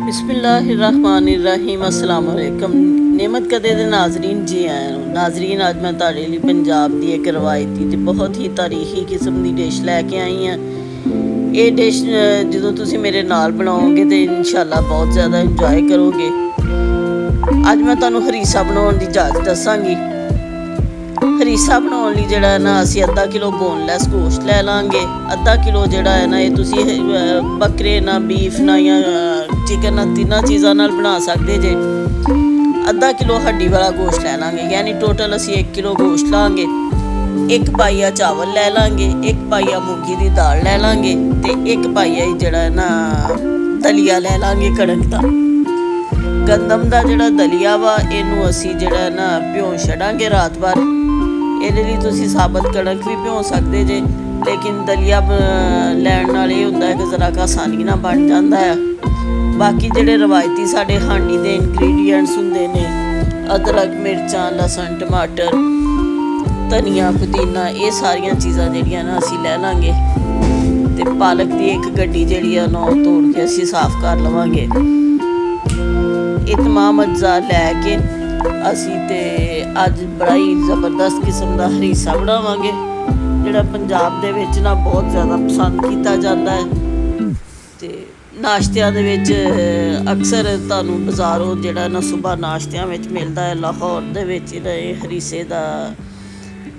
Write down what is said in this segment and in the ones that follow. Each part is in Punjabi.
ਬਿਸਮਿਲ੍ਲਾਹਿਰਰਹਿਮਾਨਿਰਰਹੀਮ अस्सलाम वालेकुम। नेमत कदे दे नाजरीन जी आए हो नाजरीन। अज मैं तुहाडे लई पंजाब दी एक रवायती ते बहुत ही तारीखी किस्म दी डिश लैके आई हाँ। ये डिश जो तुसीं मेरे नाल बनाओगे तो इंशाअल्लाह बहुत ज़्यादा इंजॉय करोगे। अज मैं तुहानूं हरीसा बनाउण दी जाच दसांगी। हरीसा बनाउण लई जिहड़ा है ना असीं अद्धा किलो बोनलैस गोश्त लै लांगे। अद्धा किलो जिहड़ा है ना ये तुसीं बकरे ना बीफ ना या चिकन ना तिन्नां चीज़ां नाल बना सकदे जे। अद्धा किलो हड्डी वाला गोश्त लै लांगे, यानी टोटल असीं 1 किलो गोश्त लांगे। 1 पाइया चावल लै लांगे, 1 पाइया मूंगी दी दाल लै लांगे ते 1 पाइया जिहड़ा है ना दलिया लै लांगे कणक दा। गंदम दा जिहड़ा दलिया वा इहनूं असीं जिहड़ा है ना भिओ छड्डांगे रात भर। ਇਹਦੇ ਲਈ ਤੁਸੀਂ ਸਾਬਤ ਕਣਕ ਵੀ ਭਿਓ ਸਕਦੇ ਜੇ, ਲੇਕਿਨ ਦਲੀਆ ਲੈਣ ਨਾਲ ਇਹ ਹੁੰਦਾ ਹੈ ਕਿ ਜ਼ਰਾ ਕੁ ਆਸਾਨੀ ਨਾਲ ਬਣ ਜਾਂਦਾ ਹੈ। ਬਾਕੀ ਜਿਹੜੇ ਰਵਾਇਤੀ ਸਾਡੇ ਹਾਂਡੀ ਦੇ ਇਨਗਰੀਡੀਐਂਟਸ ਹੁੰਦੇ ਨੇ, ਅਦਰਕ, ਮਿਰਚਾਂ, ਲਸਣ, ਟਮਾਟਰ, ਧਨੀਆ, ਪੁਦੀਨਾ, ਇਹ ਸਾਰੀਆਂ ਚੀਜ਼ਾਂ ਜਿਹੜੀਆਂ ਨਾ ਅਸੀਂ ਲੈ ਲਾਂਗੇ। ਅਤੇ ਪਾਲਕ ਦੀ ਇੱਕ ਗੱਡੀ ਜਿਹੜੀ ਆ ਨਾ ਉਹ ਤੋੜ ਕੇ ਅਸੀਂ ਸਾਫ਼ ਕਰ ਲਵਾਂਗੇ। ਇਹ ਤਮਾਮ ਅਜਜ਼ਾ ਲੈ ਕੇ ਅਸੀਂ ਤੇ ਅੱਜ ਬੜਾ ਹੀ ਜ਼ਬਰਦਸਤ ਕਿਸਮ ਦਾ ਹਰੀਸਾ ਬਣਾਵਾਂਗੇ, ਜਿਹੜਾ ਪੰਜਾਬ ਦੇ ਵਿੱਚ ਨਾ ਬਹੁਤ ਜ਼ਿਆਦਾ ਪਸੰਦ ਕੀਤਾ ਜਾਂਦਾ ਹੈ। ਅਤੇ ਨਾਸ਼ਤਿਆਂ ਦੇ ਵਿੱਚ ਅਕਸਰ ਤੁਹਾਨੂੰ ਬਾਜ਼ਾਰੋਂ ਜਿਹੜਾ ਨਾ ਸੁਬਾਹ ਨਾਸ਼ਤਿਆਂ ਵਿੱਚ ਮਿਲਦਾ ਹੈ। ਲਾਹੌਰ ਦੇ ਵਿੱਚ ਇਹ ਹਰੀਸੇ ਦਾ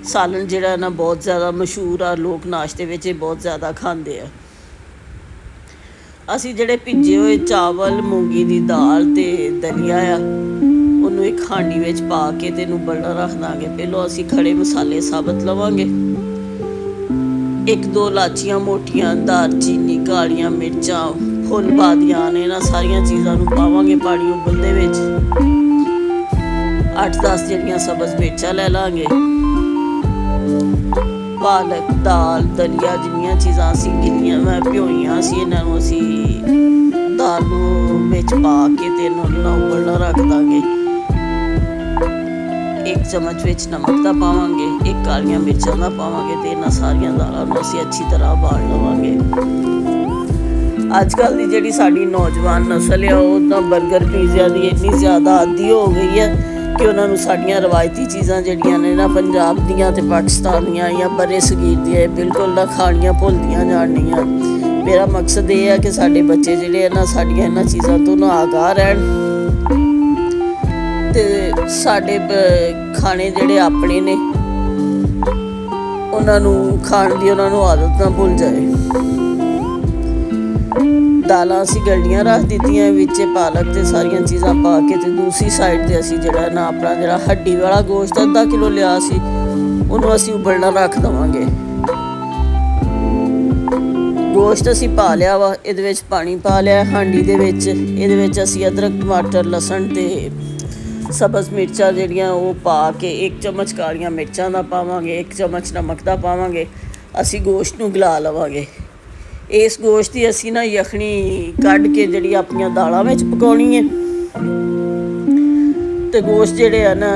ਸਾਲਨ ਜਿਹੜਾ ਨਾ ਬਹੁਤ ਜ਼ਿਆਦਾ ਮਸ਼ਹੂਰ ਆ। ਲੋਕ ਨਾਸ਼ਤੇ ਵਿੱਚ ਇਹ ਬਹੁਤ ਜ਼ਿਆਦਾ ਖਾਂਦੇ ਆ। ਅਸੀਂ ਜਿਹੜੇ ਭਿੱਜੇ ਹੋਏ ਚਾਵਲ, ਮੂੰਗੀ ਦੀ ਦਾਲ ਅਤੇ ਦਲੀਆ ਆ, ਉਹਨੂੰ ਇੱਕ ਹਾਂਡੀ ਵਿੱਚ ਪਾ ਕੇ ਤੇ ਇਹਨੂੰ ਉਬਲਣਾ ਰੱਖ ਦਾਂਗੇ। ਪਹਿਲੋਂ ਅਸੀਂ ਖੜੇ ਮਸਾਲੇ ਸਾਬਤ ਲਵਾਂਗੇ। 1-2 ਇਲਾਚੀਆਂ ਮੋਟੀਆਂ, ਦਾਲਚੀਨੀ, ਕਾਲੀਆਂ ਮਿਰਚਾਂ, ਫੁੱਲ ਬਾਦੀਆਂ ਨੇ, ਇਹਨਾਂ ਸਾਰੀਆਂ ਚੀਜ਼ਾਂ ਨੂੰ ਪਾਵਾਂਗੇ ਪਾਣੀ ਉਬਲਦੇ ਵਿੱਚ। 8-10 ਜਿਹੜੀਆਂ ਸਬਜ਼ ਮਿਰਚਾਂ ਲੈ ਲਾਂਗੇ। ਪਾਲਕ, ਦਾਲ, ਦਲੀਆ, ਜਿੰਨੀਆਂ ਚੀਜ਼ਾਂ ਅਸੀਂ ਗਿੱਲੀਆਂ ਭਿਓਈਆਂ ਸੀ, ਇਹਨਾਂ ਨੂੰ ਅਸੀਂ ਦਾਲ ਨੂੰ ਵਿੱਚ ਪਾ ਕੇ ਤੇ ਇਹਨੂੰ ਉਬਲਣਾ ਰੱਖ ਦਾਂਗੇ। 1 ਚਮਚ ਵਿੱਚ ਨਮਕ ਦਾ ਪਾਵਾਂਗੇ, 1 ਕਾਲੀਆਂ ਮਿਰਚਾਂ ਦਾ ਪਾਵਾਂਗੇ ਤੇ ਇਹਨਾਂ ਸਾਰੀਆਂ ਦਾਲਾਂ ਨੂੰ ਅਸੀਂ ਅੱਛੀ ਤਰ੍ਹਾਂ ਉਬਾਲ ਲਵਾਂਗੇ। ਅੱਜ ਕੱਲ੍ਹ ਦੀ ਜਿਹੜੀ ਸਾਡੀ ਨੌਜਵਾਨ ਨਸਲ ਆ, ਉਹ ਤਾਂ ਬਰਗਰ, ਪੀਜ਼ਿਆਂ ਦੀ ਇੰਨੀ ਜ਼ਿਆਦਾ ਆਦੀ ਹੋ ਗਈ ਹੈ ਕਿ ਉਹਨਾਂ ਨੂੰ ਸਾਡੀਆਂ ਰਵਾਇਤੀ ਚੀਜ਼ਾਂ ਜਿਹੜੀਆਂ ਨੇ ਨਾ ਪੰਜਾਬ ਦੀਆਂ ਅਤੇ ਪਾਕਿਸਤਾਨ ਦੀਆਂ ਜਾਂ ਬਰੇ ਸਗੀਰ ਦੀਆਂ, ਇਹ ਬਿਲਕੁਲ ਨਾ ਖਾਣੀਆਂ ਭੁੱਲਦੀਆਂ ਜਾਣੀਆਂ। ਮੇਰਾ ਮਕਸਦ ਇਹ ਹੈ ਕਿ ਸਾਡੇ ਬੱਚੇ ਜਿਹੜੇ ਆ ਨਾ ਸਾਡੀਆਂ ਇਹਨਾਂ ਚੀਜ਼ਾਂ ਤੋਂ ਨਾ ਆਗਾਹ ਰਹਿਣ ਅਤੇ ਸਾਡੇ ਖਾਣੇ ਜਿਹੜੇ ਆਪਣੇ ਨੇ ਉਹਨਾਂ ਨੂੰ ਖਾਣ ਦੀ ਉਹਨਾਂ ਨੂੰ ਆਦਤ ਨਾ ਭੁੱਲ ਜਾਏ। ਦਾਲਾਂ ਅਸੀਂ ਗਲਣੀਆਂ ਰੱਖ ਦਿੱਤੀਆਂ, ਵਿੱਚ ਪਾਲਕ ਅਤੇ ਸਾਰੀਆਂ ਚੀਜ਼ਾਂ ਪਾ ਕੇ ਅਤੇ ਦੂਸਰੀ ਸਾਈਡ 'ਤੇ ਅਸੀਂ ਜਿਹੜਾ ਨਾ ਆਪਣਾ ਜਿਹੜਾ ਹੱਡੀ ਵਾਲਾ ਗੋਸ਼ਤ ਅੱਧਾ ਕਿਲੋ ਲਿਆ ਸੀ, ਉਹਨੂੰ ਅਸੀਂ ਉਬਲਣਾ ਰੱਖ ਦੇਵਾਂਗੇ। ਗੋਸ਼ਤ ਅਸੀਂ ਪਾ ਲਿਆ ਵਾ, ਇਹਦੇ ਵਿੱਚ ਪਾਣੀ ਪਾ ਲਿਆ ਹਾਂਡੀ ਦੇ ਵਿੱਚ। ਇਹਦੇ ਵਿੱਚ ਅਸੀਂ ਅਦਰਕ, ਟਮਾਟਰ, ਲਸਣ ਅਤੇ ਸਬਜ਼ ਮਿਰਚਾਂ ਜਿਹੜੀਆਂ ਉਹ ਪਾ ਕੇ 1 ਚਮਚ ਕਾਲੀਆਂ ਮਿਰਚਾਂ ਦਾ ਪਾਵਾਂਗੇ, 1 ਚਮਚ ਨਮਕ ਦਾ ਪਾਵਾਂਗੇ। ਅਸੀਂ ਗੋਸ਼ਤ ਨੂੰ ਗਲਾ ਲਵਾਂਗੇ। ਇਸ ਗੋਸ਼ਤ ਦੀ ਅਸੀਂ ਨਾ ਯਖਣੀ ਕੱਢ ਕੇ ਜਿਹੜੀ ਆਪਣੀਆਂ ਦਾਲਾਂ ਵਿੱਚ ਪਕਾਉਣੀ ਹੈ। ਅਤੇ ਗੋਸ਼ਤ ਜਿਹੜੇ ਆ ਨਾ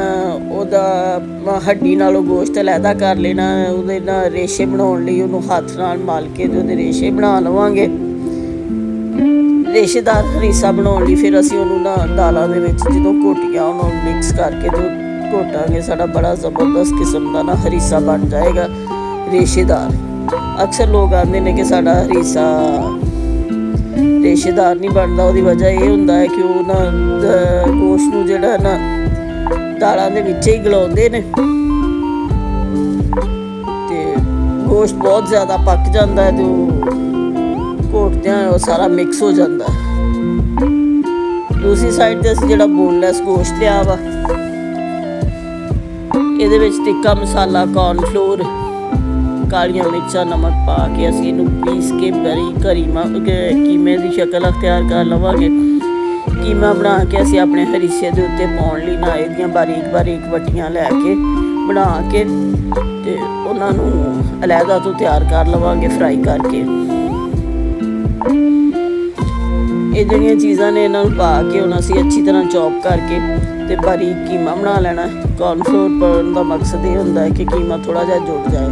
ਉਹਦਾ ਹੱਡੀ ਨਾਲੋਂ ਗੋਸ਼ਤ ਅਲੱਗਾ ਕਰ ਲੈਣਾ। ਉਹਦੇ ਨਾਲ ਰੇਸ਼ੇ ਬਣਾਉਣ ਲਈ ਉਹਨੂੰ ਹੱਥ ਨਾਲ ਮਲ ਕੇ ਅਤੇ ਉਹਦੇ ਰੇਸ਼ੇ ਬਣਾ ਲਵਾਂਗੇ। ਰੇਸ਼ੇਦਾਰ ਹਰੀਸਾ ਬਣਾਉਣ ਲਈ ਫਿਰ ਅਸੀਂ ਉਹਨੂੰ ਨਾ ਦਾਲਾਂ ਦੇ ਵਿੱਚ ਜਦੋਂ ਘੋਟੀਆਂ ਉਹਨੂੰ ਮਿਕਸ ਕਰਕੇ ਅਤੇ ਘੋਟਾਂਗੇ। ਸਾਡਾ ਬੜਾ ਜ਼ਬਰਦਸਤ ਕਿਸਮ ਦਾ ਨਾ ਹਰੀਸਾ ਬਣ ਜਾਏਗਾ ਰੇਸ਼ੇਦਾਰ। ਅਕਸਰ ਲੋਕ ਆਉਂਦੇ ਨੇ ਕਿ ਸਾਡਾ ਹਰੀਸਾ ਰੇਸ਼ੇਦਾਰ ਨਹੀਂ ਬਣਦਾ। ਉਹਦੀ ਵਜ੍ਹਾ ਇਹ ਹੁੰਦਾ ਹੈ ਕਿ ਉਹ ਨਾ ਗੋਸ਼ਤ ਨੂੰ ਜਿਹੜਾ ਨਾ ਦਾਲਾਂ ਦੇ ਵਿੱਚ ਹੀ ਗਲਾਉਂਦੇ ਨੇ ਅਤੇ ਗੋਸ਼ਤ ਬਹੁਤ ਜ਼ਿਆਦਾ ਪੱਕ ਜਾਂਦਾ ਹੈ ਅਤੇ ਉਹ ਘੋਟਦਿਆਂ ਉਹ ਸਾਰਾ ਮਿਕਸ ਹੋ ਜਾਂਦਾ। ਦੂਸਰੀ ਸਾਈਡ 'ਤੇ ਅਸੀਂ ਜਿਹੜਾ ਬੋਨਲੈਸ ਗੋਸ਼ਤ ਲਿਆ ਵਾ, ਇਹਦੇ ਵਿੱਚ ਤਿੱਖਾ ਮਸਾਲਾ, ਕੌਰਨਫਲੋਰ, ਕਾਲੀਆਂ ਮਿਰਚਾਂ, ਨਮਕ ਪਾ ਕੇ ਅਸੀਂ ਇਹਨੂੰ ਪੀਸ ਕੇ ਕੀਮੇ ਦੀ ਸ਼ਕਲ ਅਖਤਿਆਰ ਕਰ ਲਵਾਂਗੇ। ਕੀਮਾ ਬਣਾ ਕੇ ਅਸੀਂ ਆਪਣੇ ਹਰੀਸੇ ਦੇ ਉੱਤੇ ਪਾਉਣ ਲਈ ਨਾ ਇਹਦੀਆਂ ਬਾਰੀਕ ਬਾਰੀਕ ਵੱਟੀਆਂ ਲੈ ਕੇ ਬਣਾ ਕੇ ਅਤੇ ਉਹਨਾਂ ਨੂੰ ਅਲੱਗਾ ਤੋਂ ਤਿਆਰ ਕਰ ਲਵਾਂਗੇ ਫਰਾਈ ਕਰਕੇ। ਇਹ ਜਿਹੜੀਆਂ ਚੀਜ਼ਾਂ ਨੇ ਇਹਨਾਂ ਨੂੰ ਪਾ ਕੇ ਹੁਣ ਅਸੀਂ ਅੱਛੀ ਤਰ੍ਹਾਂ ਚੌਪ ਕਰਕੇ ਅਤੇ ਬਾਰੀਕ ਕੀਮਾ ਬਣਾ ਲੈਣਾ। ਕੌਰਨਫਲੋਰ ਪਾਉਣ ਦਾ ਮਕਸਦ ਇਹ ਹੁੰਦਾ ਹੈ ਕਿ ਕੀਮਾ ਥੋੜ੍ਹਾ ਜਿਹਾ ਜੁੜ ਜਾਏ।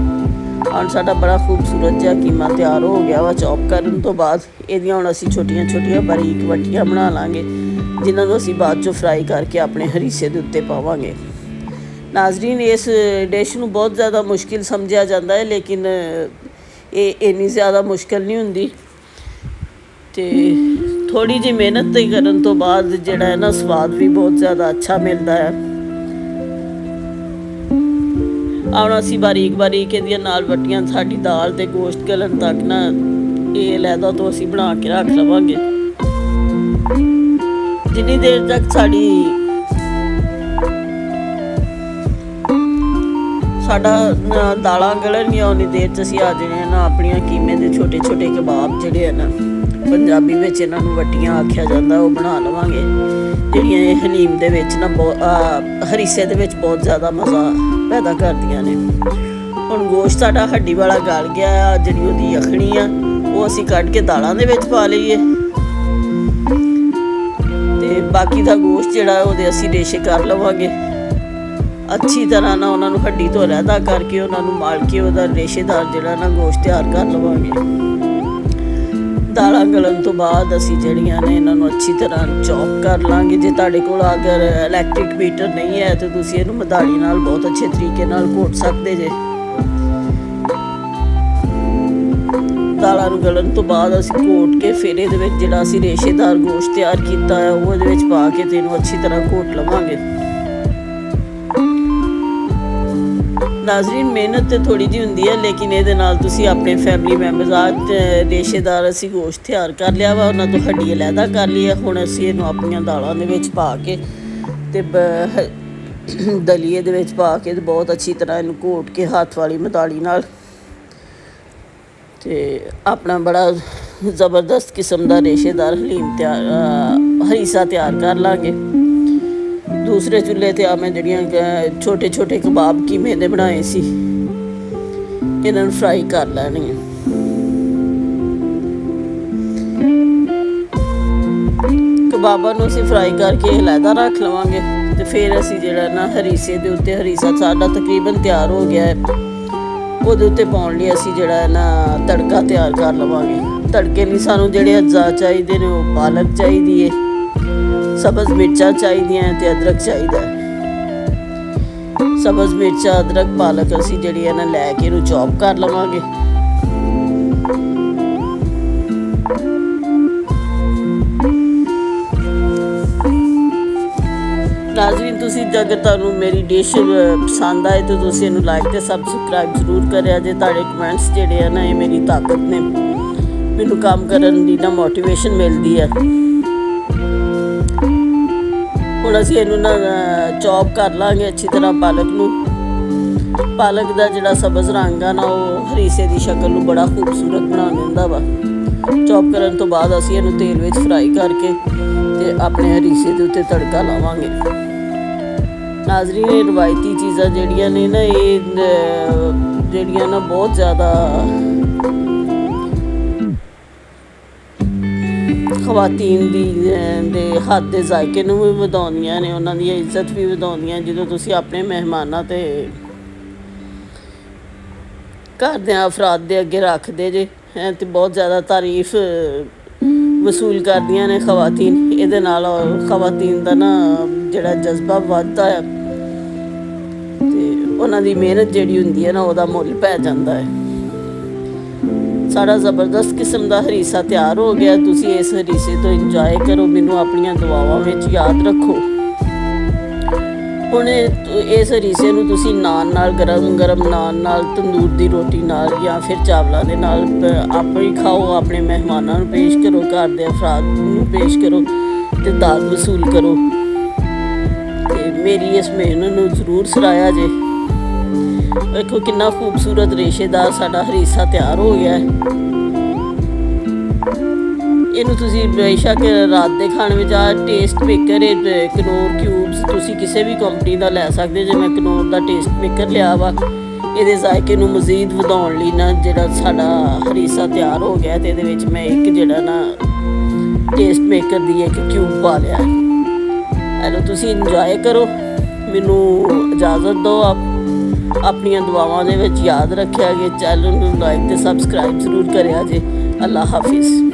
ਹੁਣ ਸਾਡਾ ਬੜਾ ਖੂਬਸੂਰਤ ਜਿਹਾ ਕੀਮਾ ਤਿਆਰ ਹੋ ਗਿਆ ਵਾ। ਚੌਪ ਕਰਨ ਤੋਂ ਬਾਅਦ ਇਹਦੀਆਂ ਹੁਣ ਅਸੀਂ ਛੋਟੀਆਂ ਛੋਟੀਆਂ ਬਾਰੀਕ ਵੱਟੀਆਂ ਬਣਾ ਲਾਂਗੇ, ਜਿਨ੍ਹਾਂ ਨੂੰ ਅਸੀਂ ਬਾਅਦ 'ਚੋਂ ਫਰਾਈ ਕਰਕੇ ਆਪਣੇ ਹਰੀਸੇ ਦੇ ਉੱਤੇ ਪਾਵਾਂਗੇ। ਨਾਜ਼ਰੀਨ, ਇਸ ਡਿਸ਼ ਨੂੰ ਬਹੁਤ ਜ਼ਿਆਦਾ ਮੁਸ਼ਕਿਲ ਸਮਝਿਆ ਜਾਂਦਾ ਹੈ, ਲੇਕਿਨ ਇਹ ਇੰਨੀ ਜ਼ਿਆਦਾ ਮੁਸ਼ਕਿਲ ਨਹੀਂ ਹੁੰਦੀ ਅਤੇ ਥੋੜ੍ਹੀ ਜਿਹੀ ਮਿਹਨਤ ਕਰਨ ਤੋਂ ਬਾਅਦ ਜਿਹੜਾ ਹੈ ਨਾ ਸਵਾਦ ਵੀ ਬਹੁਤ ਜ਼ਿਆਦਾ ਅੱਛਾ ਮਿਲਦਾ ਹੈ। ਹੁਣ ਅਸੀਂ ਬਾਰੀਕ ਬਾਰੀਕ ਇਹਦੀਆਂ ਨਾਲ ਵੱਟੀਆਂ ਸਾਡੀ ਦਾਲ ਅਤੇ ਗੋਸ਼ਤ ਗਲਣ ਤੱਕ ਨਾ ਇਹ ਅਲੱਗਾ ਤੋਂ ਅਸੀਂ ਬਣਾ ਕੇ ਰੱਖ ਲਵਾਂਗੇ। ਜਿੰਨੀ ਦੇਰ ਤੱਕ ਸਾਡਾ ਦਾਲਾਂ ਗਲਣਗੀਆਂ ਉਨੀ ਦੇਰ 'ਚ ਅਸੀਂ ਆ ਜਾਣੇ ਨਾ ਆਪਣੀਆਂ ਕੀਮੇ ਦੇ ਛੋਟੇ ਛੋਟੇ ਕਬਾਬ ਜਿਹੜੇ ਆ ਨਾ, ਪੰਜਾਬੀ ਵਿੱਚ ਇਹਨਾਂ ਨੂੰ ਵੱਟੀਆਂ ਆਖਿਆ ਜਾਂਦਾ, ਉਹ ਬਣਾ ਲਵਾਂਗੇ, ਜਿਹੜੀਆਂ ਇਹ ਹਲੀਮ ਦੇ ਵਿੱਚ ਨਾ ਹਰੀਸੇ ਦੇ ਵਿੱਚ ਬਹੁਤ ਜ਼ਿਆਦਾ ਮਜ਼ਾ ਪੈਦਾ ਕਰਦੀਆਂ ਨੇ। ਹੁਣ ਗੋਸ਼ਤ ਸਾਡਾ ਹੱਡੀ ਵਾਲਾ ਗਲ ਗਿਆ ਆ, ਜਿਹੜੀ ਉਹਦੀ ਯਖਣੀ ਆ ਉਹ ਅਸੀਂ ਕੱਢ ਕੇ ਦਾਲਾਂ ਦੇ ਵਿੱਚ ਪਾ ਲਈਏ ਅਤੇ ਬਾਕੀ ਦਾ ਗੋਸ਼ਤ ਜਿਹੜਾ ਉਹਦੇ ਅਸੀਂ ਰੇਸ਼ੇ ਕਰ ਲਵਾਂਗੇ। ਅੱਛੀ ਤਰ੍ਹਾਂ ਨਾਲ ਉਹਨਾਂ ਨੂੰ ਹੱਡੀ ਤੋਂ ਅਲੱਗਾ ਕਰਕੇ ਉਹਨਾਂ ਨੂੰ ਮਾਲ ਕੇ ਉਹਦਾ ਰੇਸ਼ੇਦਾਰ ਜਿਹੜਾ ਨਾ ਗੋਸ਼ਤ ਤਿਆਰ ਕਰ ਲਵਾਂਗੇ। ਦਾਲਾਂ ਗਲਣ ਤੋਂ ਬਾਅਦ ਅਸੀਂ ਜਿਹੜੀਆਂ ਨੇ ਇਹਨਾਂ ਨੂੰ ਅੱਛੀ ਤਰ੍ਹਾਂ ਚੌਪ ਕਰ ਲਾਂਗੇ। ਜੇ ਤੁਹਾਡੇ ਕੋਲ ਅਗਰ ਇਲੈਕਟ੍ਰਿਕ ਬੀਟਰ ਨਹੀਂ ਹੈ ਤਾਂ ਤੁਸੀਂ ਇਹਨੂੰ ਮਧਾਣੀ ਨਾਲ ਬਹੁਤ ਅੱਛੇ ਤਰੀਕੇ ਨਾਲ ਘੋਟ ਸਕਦੇ ਜੇ। ਦਾਲਾਂ ਨੂੰ ਗਲਣ ਤੋਂ ਬਾਅਦ ਅਸੀਂ ਘੋਟ ਕੇ ਫਿਰ ਇਹਦੇ ਵਿੱਚ ਜਿਹੜਾ ਅਸੀਂ ਰੇਸ਼ੇਦਾਰ ਗੋਸ਼ਤ ਤਿਆਰ ਕੀਤਾ ਹੈ ਉਹ ਇਹਦੇ ਵਿੱਚ ਪਾ ਕੇ ਤੇ ਇਹਨੂੰ ਅੱਛੀ ਤਰ੍ਹਾਂ ਘੋਟ ਲਵਾਂਗੇ। ਨਾਜ਼ਰੀਨ, ਮਿਹਨਤ ਤਾਂ ਥੋੜ੍ਹੀ ਜਿਹੀ ਹੁੰਦੀ ਹੈ, ਲੇਕਿਨ ਇਹਦੇ ਨਾਲ ਤੁਸੀਂ ਆਪਣੇ ਫੈਮਿਲੀ ਮੈਂਬਰਸ ਰੇਸ਼ੇਦਾਰ ਅਸੀਂ ਗੋਸ਼ਤ ਤਿਆਰ ਕਰ ਲਿਆ ਵਾ, ਉਹਨਾਂ ਤੋਂ ਹੱਡੀ ਅਲੱਗਾ ਕਰ ਲਈ ਹੈ। ਹੁਣ ਅਸੀਂ ਇਹਨੂੰ ਆਪਣੀਆਂ ਦਾਲਾਂ ਦੇ ਵਿੱਚ ਪਾ ਕੇ ਅਤੇ ਦਲੀਏ ਦੇ ਵਿੱਚ ਪਾ ਕੇ ਬਹੁਤ ਅੱਛੀ ਤਰ੍ਹਾਂ ਇਹਨੂੰ ਘੋਟ ਕੇ ਹੱਥ ਵਾਲੀ ਮਧਾਣੀ ਨਾਲ ਅਤੇ ਆਪਣਾ ਬੜਾ ਜ਼ਬਰਦਸਤ ਕਿਸਮ ਦਾ ਰੇਸ਼ੇਦਾਰ ਹਲੀਮ ਹਰੀਸਾ ਤਿਆਰ ਕਰ ਲਾਂਗੇ। ਦੂਸਰੇ ਚੁੱਲ੍ਹੇ 'ਤੇ ਮੈਂ ਜਿਹੜੀਆਂ ਛੋਟੇ ਛੋਟੇ ਕਬਾਬ ਕੀਮੇ ਦੇ ਬਣਾਏ ਸੀ ਇਹਨਾਂ ਨੂੰ ਫਰਾਈ ਕਰ ਲੈਣੀ ਹੈ। ਕਬਾਬਾਂ ਨੂੰ ਅਸੀਂ ਫਰਾਈ ਕਰਕੇ ਅਲੱਗਾ ਰੱਖ ਲਵਾਂਗੇ ਅਤੇ ਫਿਰ ਅਸੀਂ ਜਿਹੜਾ ਨਾ ਹਰੀਸੇ ਦੇ ਉੱਤੇ, ਹਰੀਸਾ ਸਾਡਾ ਤਕਰੀਬਨ ਤਿਆਰ ਹੋ ਗਿਆ ਹੈ, ਉਹਦੇ ਉੱਤੇ ਪਾਉਣ ਲਈ ਅਸੀਂ ਜਿਹੜਾ ਨਾ ਤੜਕਾ ਤਿਆਰ ਕਰ ਲਵਾਂਗੇ। ਤੜਕੇ ਲਈ ਸਾਨੂੰ ਜਿਹੜੇ ਅਜਜ਼ਾ ਚਾਹੀਦੇ ਨੇ ਉਹ ਪਾਲਕ ਚਾਹੀਦੀ ਹੈ, ਸਬਜ਼ ਮਿਰਚਾਂ ਚਾਹੀਦੀਆਂ ਅਤੇ ਅਦਰਕ ਚਾਹੀਦਾ। ਸਬਜ਼ ਮਿਰਚਾਂ, ਅਦਰਕ, ਪਾਲਕ ਅਸੀਂ ਜਿਹੜੀ ਹੈ ਨਾ ਲੈ ਕੇ ਇਹਨੂੰ ਚੌਪ ਕਰ ਲਵਾਂਗੇ। ਨਾਜ਼ਰੀਨ, ਤੁਸੀਂ ਅਗਰ ਤੁਹਾਨੂੰ ਮੇਰੀ ਡਿਸ਼ ਪਸੰਦ ਆਏ ਤਾਂ ਤੁਸੀਂ ਇਹਨੂੰ ਲਾਈਕ ਅਤੇ ਸਬਸਕ੍ਰਾਈਬ ਜ਼ਰੂਰ ਕਰਿਆ ਜੇ। ਤੁਹਾਡੇ ਕਮੈਂਟਸ ਜਿਹੜੇ ਆ ਨਾ ਇਹ ਮੇਰੀ ਤਾਕਤ ਨੇ, ਮੈਨੂੰ ਕੰਮ ਕਰਨ ਦੀ ਨਾ ਮੋਟੀਵੇਸ਼ਨ ਮਿਲਦੀ ਹੈ। ਹੁਣ ਅਸੀਂ ਇਹਨੂੰ ਨਾ ਚੌਪ ਕਰ ਲਾਂਗੇ ਅੱਛੀ ਤਰ੍ਹਾਂ ਪਾਲਕ ਨੂੰ। ਪਾਲਕ ਦਾ ਜਿਹੜਾ ਸਬਜ਼ ਰੰਗ ਆ ਨਾ ਉਹ ਹਰੀਸੇ ਦੀ ਸ਼ਕਲ ਨੂੰ ਬੜਾ ਖੂਬਸੂਰਤ ਬਣਾ ਦਿੰਦਾ ਵਾ। ਚੌਪ ਕਰਨ ਤੋਂ ਬਾਅਦ ਅਸੀਂ ਇਹਨੂੰ ਤੇਲ ਵਿੱਚ ਫਰਾਈ ਕਰਕੇ ਅਤੇ ਆਪਣੇ ਹਰੀਸੇ ਦੇ ਉੱਤੇ ਤੜਕਾ ਲਾਵਾਂਗੇ। ਨਾਜ਼ਰੀਨ, ਇਹ ਰਵਾਇਤੀ ਚੀਜ਼ਾਂ ਜਿਹੜੀਆਂ ਨੇ ਨਾ ਇਹ ਜਿਹੜੀਆਂ ਨਾ ਬਹੁਤ ਜ਼ਿਆਦਾ ਖਵਾਤੀਨ ਦੇ ਹੱਥ ਦੇ ਜ਼ਾਇਕੇ ਨੂੰ ਵੀ ਵਧਾਉਂਦੀਆਂ ਨੇ, ਉਹਨਾਂ ਦੀ ਇੱਜ਼ਤ ਵੀ ਵਧਾਉਂਦੀਆਂ। ਜਦੋਂ ਤੁਸੀਂ ਆਪਣੇ ਮਹਿਮਾਨਾਂ ਅਤੇ ਘਰ ਦੇ ਅਫਰਾਦ ਦੇ ਅੱਗੇ ਰੱਖਦੇ ਜੇ ਅਤੇ ਬਹੁਤ ਜ਼ਿਆਦਾ ਤਾਰੀਫ ਵਸੂਲ ਕਰਦੀਆਂ ਨੇ ਖਵਾਤੀਨ। ਇਹਦੇ ਨਾਲ ਖਵਾਤੀਨ ਦਾ ਨਾ ਜਿਹੜਾ ਜਜ਼ਬਾ ਵੱਧਦਾ ਹੈ ਅਤੇ ਉਹਨਾਂ ਦੀ ਮਿਹਨਤ ਜਿਹੜੀ ਹੁੰਦੀ ਹੈ ਨਾ ਉਹਦਾ ਮੁੱਲ ਪੈ ਜਾਂਦਾ ਹੈ। ਸਾਡਾ ਜ਼ਬਰਦਸਤ ਕਿਸਮ ਦਾ ਹਰੀਸਾ ਤਿਆਰ ਹੋ ਗਿਆ। ਤੁਸੀਂ ਇਸ ਹਰੀਸੇ ਤੋਂ ਇੰਜੋਏ ਕਰੋ, ਮੈਨੂੰ ਆਪਣੀਆਂ ਦੁਆਵਾਂ ਵਿੱਚ ਯਾਦ ਰੱਖੋ। ਹੁਣ ਇਸ ਹਰੀਸੇ ਨੂੰ ਤੁਸੀਂ ਨਾਨ ਨਾਲ, ਗਰਮ ਗਰਮ ਨਾਨ ਨਾਲ, ਤੰਦੂਰ ਦੀ ਰੋਟੀ ਨਾਲ ਜਾਂ ਫਿਰ ਚਾਵਲਾਂ ਦੇ ਨਾਲ ਆਪੇ ਹੀ ਖਾਓ, ਆਪਣੇ ਮਹਿਮਾਨਾਂ ਨੂੰ ਪੇਸ਼ ਕਰੋ, ਘਰ ਦੇ ਅਫਰਾਦ ਨੂੰ ਪੇਸ਼ ਕਰੋ ਅਤੇ ਦਾਦ ਵਸੂਲ ਕਰੋ ਅਤੇ ਮੇਰੀ ਇਸ ਮਿਹਨਤ ਨੂੰ ਜ਼ਰੂਰ ਸਰਾਹਿਆ ਜੇ। ਵੇਖੋ ਕਿੰਨਾ ਖੂਬਸੂਰਤ ਰੇਸ਼ੇਦਾਰ ਸਾਡਾ ਹਰੀਸਾ ਤਿਆਰ ਹੋ ਗਿਆ ਹੈ। ਇਹਨੂੰ ਤੁਸੀਂ ਬੇਸ਼ੱਕ ਰਾਤ ਦੇ ਖਾਣੇ ਵਿੱਚ ਟੇਸਟ ਮੇਕਰ ਕਨੌਰ ਕਿਊਬਸ ਤੁਸੀਂ ਕਿਸੇ ਵੀ ਕੰਪਨੀ ਦਾ ਲੈ ਸਕਦੇ ਜੇ। ਮੈਂ ਕਨੌਰ ਦਾ ਟੇਸਟ ਮੇਕਰ ਲਿਆ ਵਾ। ਇਹਦੇ ਜ਼ਾਇਕੇ ਨੂੰ ਮਜ਼ੀਦ ਵਧਾਉਣ ਲਈ ਨਾ ਜਿਹੜਾ ਸਾਡਾ ਹਰੀਸਾ ਤਿਆਰ ਹੋ ਗਿਆ ਅਤੇ ਇਹਦੇ ਵਿੱਚ ਮੈਂ ਇੱਕ ਜਿਹੜਾ ਨਾ ਟੇਸਟ ਮੇਕਰ ਦੀ ਇੱਕ ਕਿਊਬ ਪਾ ਲਿਆ। ਇਹਨੂੰ ਤੁਸੀਂ ਇੰਜੋਏ ਕਰੋ, ਮੈਨੂੰ ਇਜਾਜ਼ਤ ਦਿਓ। ਆਪ ਆਪਣੀਆਂ ਦੁਆਵਾਂ ਦੇ ਵਿੱਚ ਯਾਦ ਰੱਖਿਆ। ਕਿ ਚੈਨਲ ਨੂੰ ਲਾਈਕ ਤੇ ਸਬਸਕ੍ਰਾਈਬ ਜ਼ਰੂਰ ਕਰਿਆ ਜੇ। ਅੱਲਾ ਹਾਫਿਜ਼।